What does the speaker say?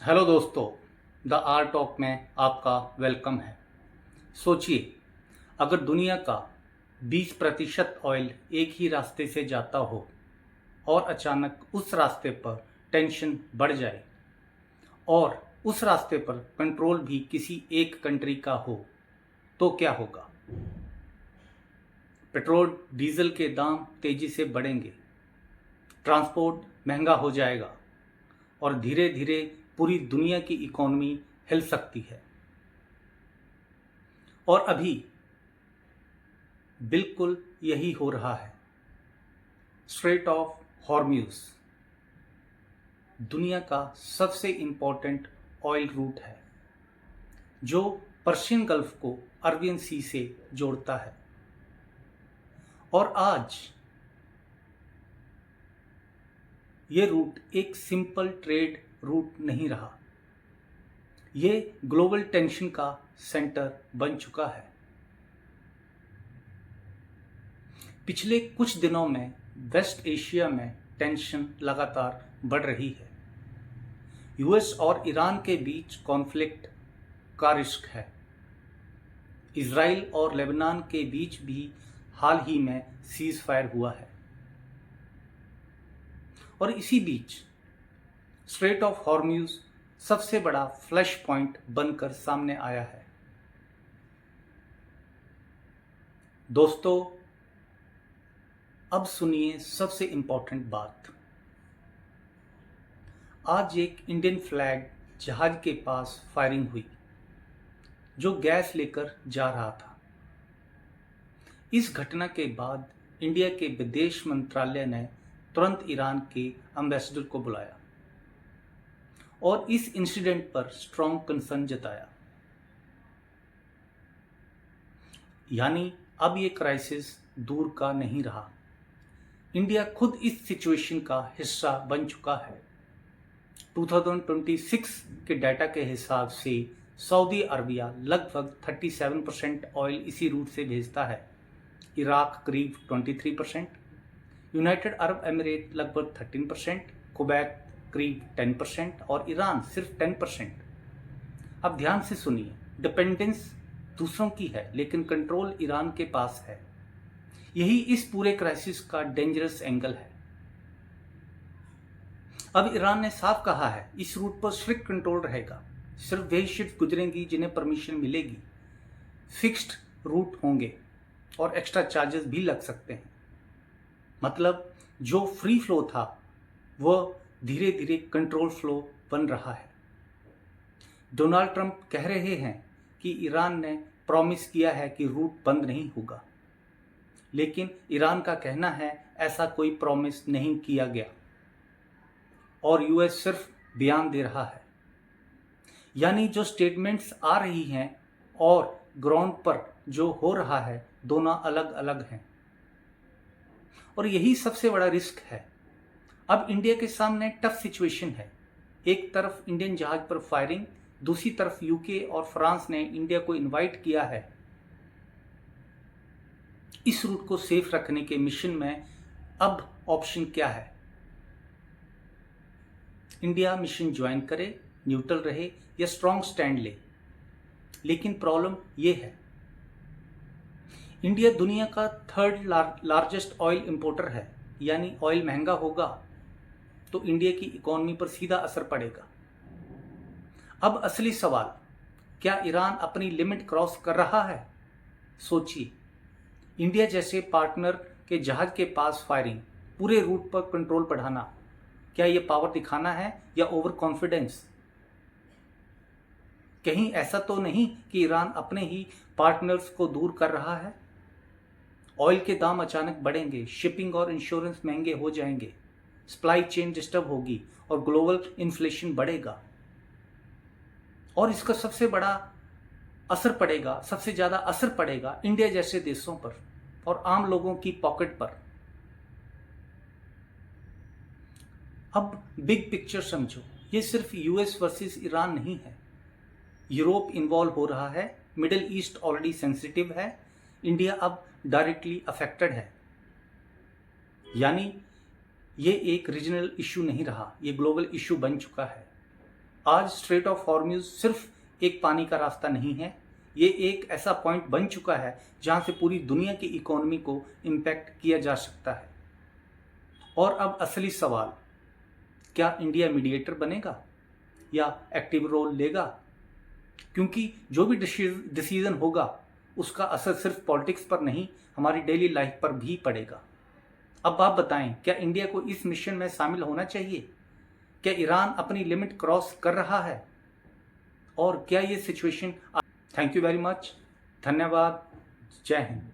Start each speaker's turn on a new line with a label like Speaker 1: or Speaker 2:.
Speaker 1: Hello दोस्तों, the are talk में आपका वेलकम है। सोचिए, अगर दुनिया का 20% ऑयल एक ही रास्ते से जाता हो और अचानक उस रास्ते पर टेंशन बढ़ जाए और उस रास्ते पर कंट्रोल भी किसी एक कंट्री का हो, तो क्या होगा? पेट्रोल डीजल के दाम तेजी से बढ़ेंगे, ट्रांसपोर्ट महंगा हो जाएगा और धीरे धीरे पूरी दुनिया की इकोनॉमी हिल सकती है। और अभी बिल्कुल यही हो रहा है। स्ट्रेट ऑफ हॉर्म्यूज दुनिया का सबसे इंपॉर्टेंट ऑयल रूट है, जो पर्शियन गल्फ को अरबियन सी से जोड़ता है। और आज ये रूट एक सिंपल ट्रेड रूट नहीं रहा, ये ग्लोबल टेंशन का सेंटर बन चुका है। पिछले कुछ दिनों में वेस्ट एशिया में टेंशन लगातार बढ़ रही है। यूएस और ईरान के बीच कॉन्फ्लिक्ट का रिस्क है। इजराइल और लेबनान के बीच भी हाल ही में सीज फायर हुआ है। और इसी बीच स्ट्रेट ऑफ हॉर्म्यूज सबसे बड़ा फ्लैश पॉइंट बनकर सामने आया है। दोस्तों, अब सुनिए सबसे इंपॉर्टेंट बात। आज एक इंडियन फ्लैग जहाज के पास फायरिंग हुई, जो गैस लेकर जा रहा था। इस घटना के बाद इंडिया के विदेश मंत्रालय ने तुरंत ईरान के एम्बेसडर को बुलाया और इस इंसिडेंट पर स्ट्रॉन्ग कंसर्न जताया। यानी अब ये क्राइसिस दूर का नहीं रहा, इंडिया खुद इस सिचुएशन का हिस्सा बन चुका है। 2026 के डाटा के हिसाब से सऊदी अरबिया लगभग 37% ऑयल इसी रूट से भेजता है, इराक करीब 23%, यूनाइटेड अरब एमिरेट लगभग 13%, कुवैत करीब 10% और ईरान सिर्फ 10%। अब ध्यान से सुनिए, डिपेंडेंस दूसरों की है लेकिन कंट्रोल ईरान के पास है। यही इस पूरे क्राइसिस का डेंजरस एंगल है। अब ईरान ने साफ कहा है इस रूट पर स्ट्रिक्ट कंट्रोल रहेगा, सिर्फ वही शिप गुजरेंगी जिन्हें परमिशन मिलेगी, फिक्स्ड रूट होंगे और एक्स्ट्रा चार्जेस भी लग सकते हैं। मतलब जो फ्री फ्लो था वह धीरे धीरे कंट्रोल फ्लो बन रहा है। डोनाल्ड ट्रंप कह रहे हैं कि ईरान ने प्रॉमिस किया है कि रूट बंद नहीं होगा, लेकिन ईरान का कहना है ऐसा कोई प्रॉमिस नहीं किया गया और यूएस सिर्फ बयान दे रहा है। यानी जो स्टेटमेंट्स आ रही हैं और ग्राउंड पर जो हो रहा है, दोनों अलग अलग हैं। और यही सबसे बड़ा रिस्क है। अब इंडिया के सामने टफ सिचुएशन है। एक तरफ इंडियन जहाज पर फायरिंग, दूसरी तरफ यूके और फ्रांस ने इंडिया को इनवाइट किया है इस रूट को सेफ रखने के मिशन में। अब ऑप्शन क्या है? इंडिया मिशन ज्वाइन करे, न्यूट्रल रहे या स्ट्रॉन्ग स्टैंड ले। लेकिन प्रॉब्लम ये है, इंडिया दुनिया का थर्ड लार्जेस्ट ऑयल इंपोर्टर है। यानी ऑयल महंगा होगा तो इंडिया की इकोनॉमी पर सीधा असर पड़ेगा। अब असली सवाल, क्या ईरान अपनी लिमिट क्रॉस कर रहा है? सोचिए, इंडिया जैसे पार्टनर के जहाज के पास फायरिंग, पूरे रूट पर कंट्रोल बढ़ाना, क्या यह पावर दिखाना है या ओवर कॉन्फिडेंस? कहीं ऐसा तो नहीं कि ईरान अपने ही पार्टनर्स को दूर कर रहा है? ऑयल के दाम अचानक बढ़ेंगे, शिपिंग और इंश्योरेंस महंगे हो जाएंगे, सप्लाई चेन डिस्टर्ब होगी और ग्लोबल इन्फ्लेशन बढ़ेगा। और इसका सबसे ज़्यादा असर पड़ेगा इंडिया जैसे देशों पर और आम लोगों की पॉकेट पर। अब बिग पिक्चर समझो, ये सिर्फ यूएस वर्सेस ईरान नहीं है, यूरोप इन्वॉल्व हो रहा है, मिडिल ईस्ट ऑलरेडी सेंसिटिव है, इंडिया अब डायरेक्टली अफेक्टेड है। यानी ये एक रीजनल इशू नहीं रहा, ये ग्लोबल इशू बन चुका है। आज स्ट्रेट ऑफ हॉर्मुज़ सिर्फ एक पानी का रास्ता नहीं है, ये एक ऐसा पॉइंट बन चुका है जहाँ से पूरी दुनिया की इकोनॉमी को इम्पैक्ट किया जा सकता है। और अब असली सवाल, क्या इंडिया मीडिएटर बनेगा या एक्टिव रोल लेगा? क्योंकि जो भी डिसीजन होगा उसका असर सिर्फ पॉलिटिक्स पर नहीं, हमारी डेली लाइफ पर भी पड़ेगा। अब आप बताएं, क्या इंडिया को इस मिशन में शामिल होना चाहिए? क्या ईरान अपनी लिमिट क्रॉस कर रहा है? और क्या ये situation. Thank you very much. धन्यवाद। जय हिंद।